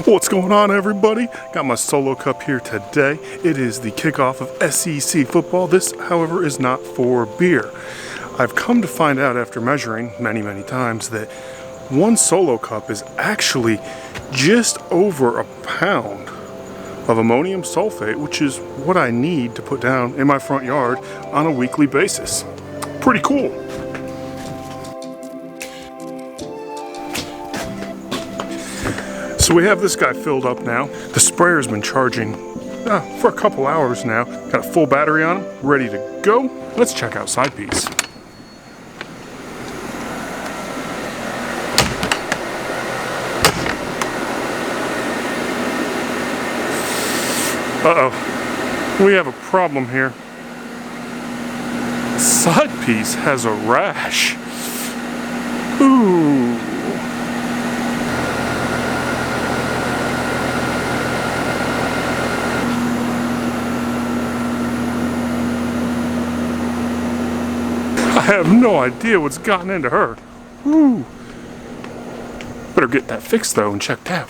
What's going on, everybody? Got my solo cup here today. It is the kickoff of SEC football. This, however, is not for beer. I've come to find out after measuring many times that one solo cup is actually just over a pound of ammonium sulfate, which is what I need to put down in my front yard on a weekly basis. Pretty cool. So we have this guy filled up now. The sprayer's been charging for a couple hours now. Got a full battery on him, ready to go. Let's check out side piece. Uh-oh, we have a problem here. Side piece has a rash. Ooh. I have no idea what's gotten into her. Woo. Better get that fixed though and checked out.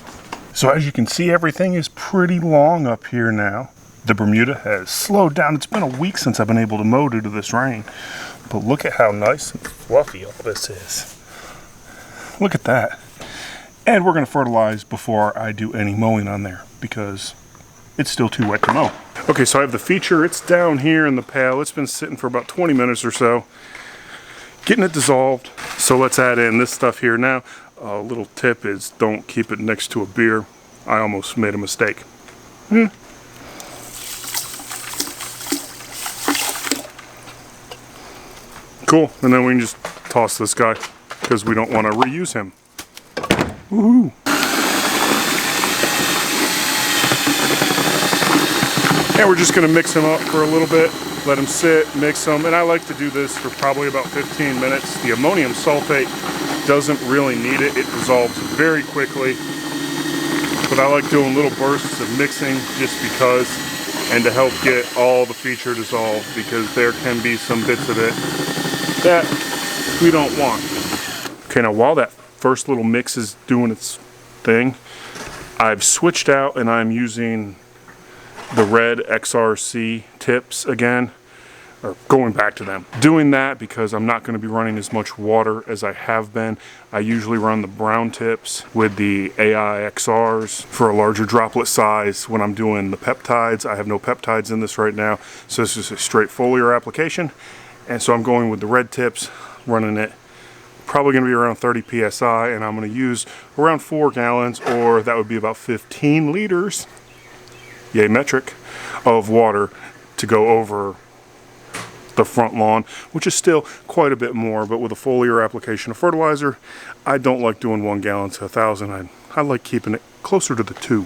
So as you can see, everything is pretty long up here now. The Bermuda has slowed down. It's been a week since I've been able to mow due to this rain. But look at how nice and fluffy all this is. Look at that. And we're gonna fertilize before I do any mowing on there because it's still too wet to mow. Okay, so I have the feature. It's down here in the pail. It's been sitting for about 20 minutes or so, getting it dissolved. So let's add in this stuff here now. A little tip is don't keep it next to a beer. I almost made a mistake. Cool, and then we can just toss this guy because we don't want to reuse him. Woohoo! And we're just going to mix him up for a little bit, let him sit, mix them, and I like to do this for probably about 15 minutes. The ammonium sulfate doesn't really need it. It dissolves very quickly, but I like doing little bursts of mixing just because, and to help get all the feature dissolved, because there can be some bits of it that we don't want. Okay, now while that first little mix is doing its thing, I've switched out and I'm using the red XRC tips again, or going back to them. Doing that because I'm not going to be running as much water as I have been. I usually run the brown tips with the AI XRs for a larger droplet size when I'm doing the peptides. I have no peptides in this right now, so this is a straight foliar application. And so I'm going with the red tips, running it probably going to be around 30 psi, and I'm going to use around 4 gallons, or that would be about 15 liters. Yay metric, of water to go over the front lawn, which is still quite a bit more, but with a foliar application of fertilizer, I don't like doing 1 gallon to 1,000. I like keeping it closer to the 2.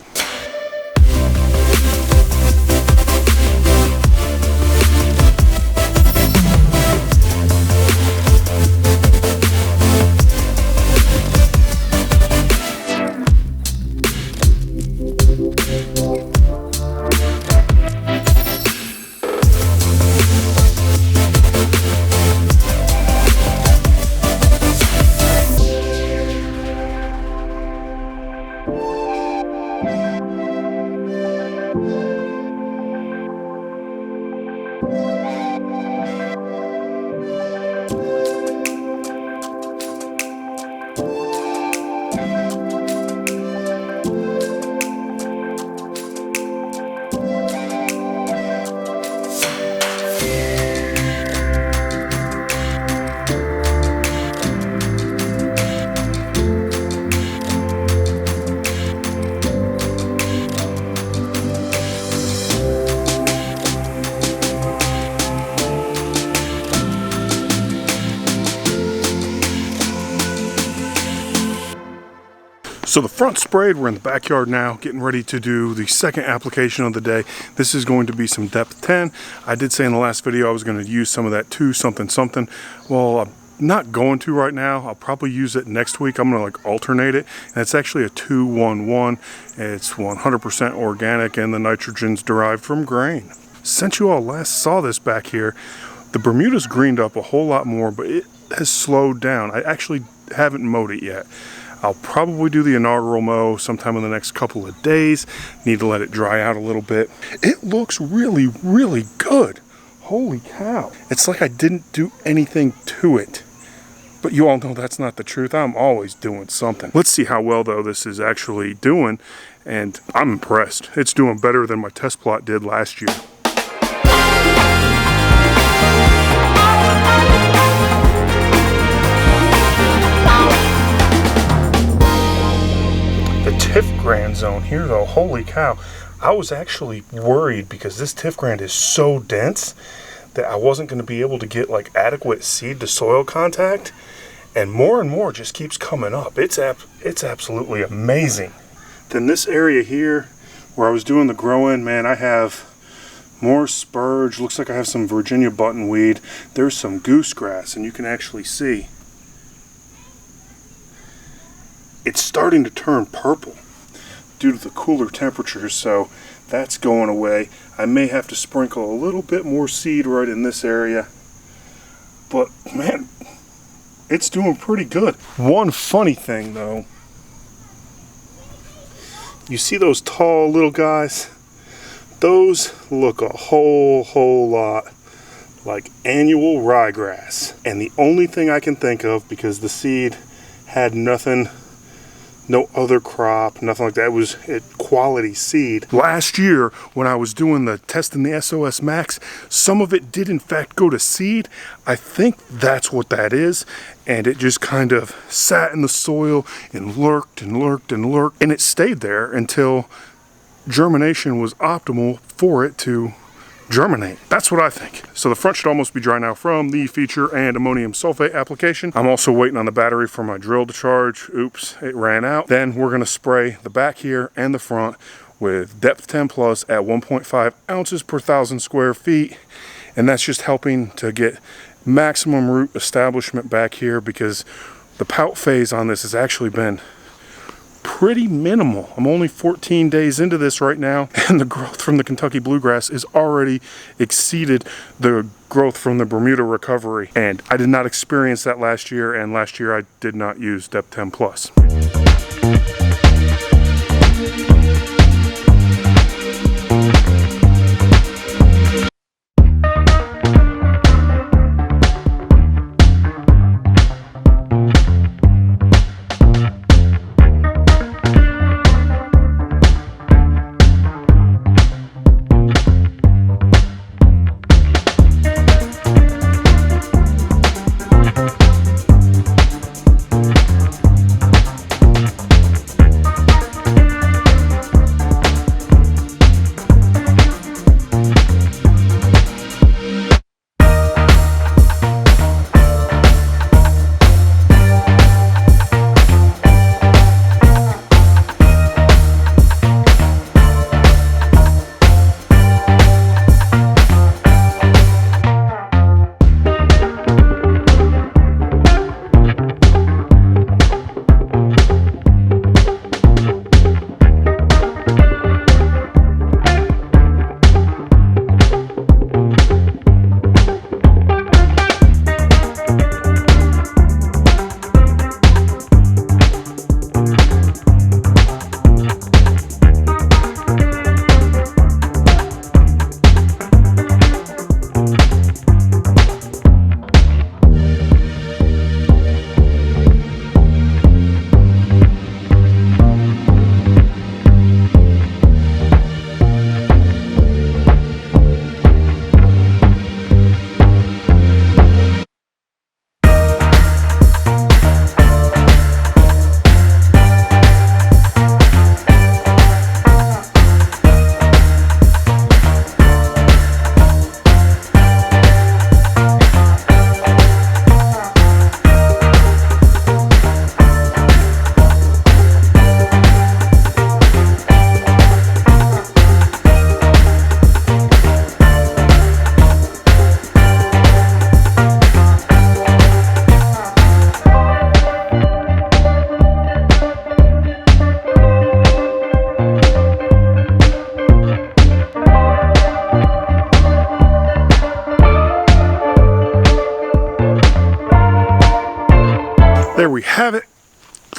So the front sprayed, we're in the backyard now, getting ready to do the second application of the day. This is going to be some depth 10. I did say in the last video I was going to use some of that 2 something something. Well, I'm not going to right now. I'll probably use it next week. I'm going to like alternate it. And it's actually a 2-1-1. It's 100% organic and the nitrogen's derived from grain. Since you all last saw this back here, the Bermuda's greened up a whole lot more, but it has slowed down. I actually haven't mowed it yet. I'll probably do the inaugural mow sometime in the next couple of days. Need to let it dry out a little bit. It looks really, really good. Holy cow. It's like I didn't do anything to it. But you all know that's not the truth. I'm always doing something. Let's see how well, though, this is actually doing. And I'm impressed. It's doing better than my test plot did last year. The Tiff Grand zone here, though, holy cow. I was actually worried because this Tiff Grand is so dense that I wasn't going to be able to get like adequate seed to soil contact, and more just keeps coming up. It's absolutely amazing. Then this area here where I was doing the growing, man, I have more spurge. Looks like I have some Virginia buttonweed. There's some goosegrass, and you can actually see it's starting to turn purple due to the cooler temperatures, so that's going away. I may have to sprinkle a little bit more seed right in this area, but man, it's doing pretty good. One funny thing though, you see those tall little guys? Those look a whole lot like annual ryegrass. And the only thing I can think of, because the seed had nothing, no other crop, nothing like that. It was quality seed. Last year, when I was doing the testing the SOS Max, some of it did in fact go to seed. I think that's what that is. And it just kind of sat in the soil and lurked and lurked and lurked. And it stayed there until germination was optimal for it to germinate. That's what I think. So the front should almost be dry now from the feature and ammonium sulfate application. I'm also waiting on the battery for my drill to charge. Oops, it ran out. Then we're gonna spray the back here and the front with Depth 10 Plus at 1.5 ounces per 1,000 square feet. And that's just helping to get maximum root establishment back here, because the pout phase on this has actually been pretty minimal. I'm only 14 days into this right now, and the growth from the Kentucky bluegrass is already exceeded the growth from the Bermuda recovery. And I did not experience that last year, and last year I did not use Depth 10 Plus.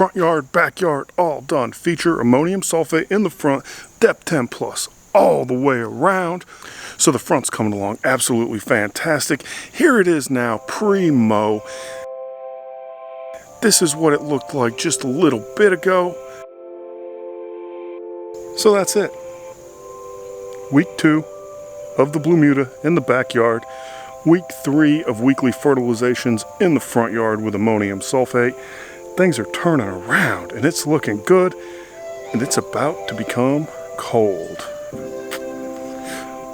Front yard, backyard, all done. Feature ammonium sulfate in the front, depth 10 plus all the way around. So the front's coming along absolutely fantastic. Here it is now, pre-mow. This is what it looked like just a little bit ago. So that's it. Week 2 of the Blue Muta in the backyard. Week 3 of weekly fertilizations in the front yard with ammonium sulfate. Things are turning around and it's looking good, and it's about to become cold.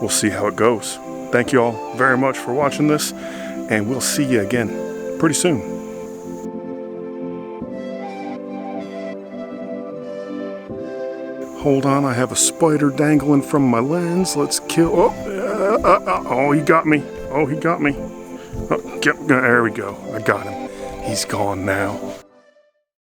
We'll see how it goes. Thank you all very much for watching this, and we'll see you again pretty soon. Hold on, I have a spider dangling from my lens. Let's kill. Oh, he got me. Oh, he got me. Oh, there we go. I got him. He's gone now.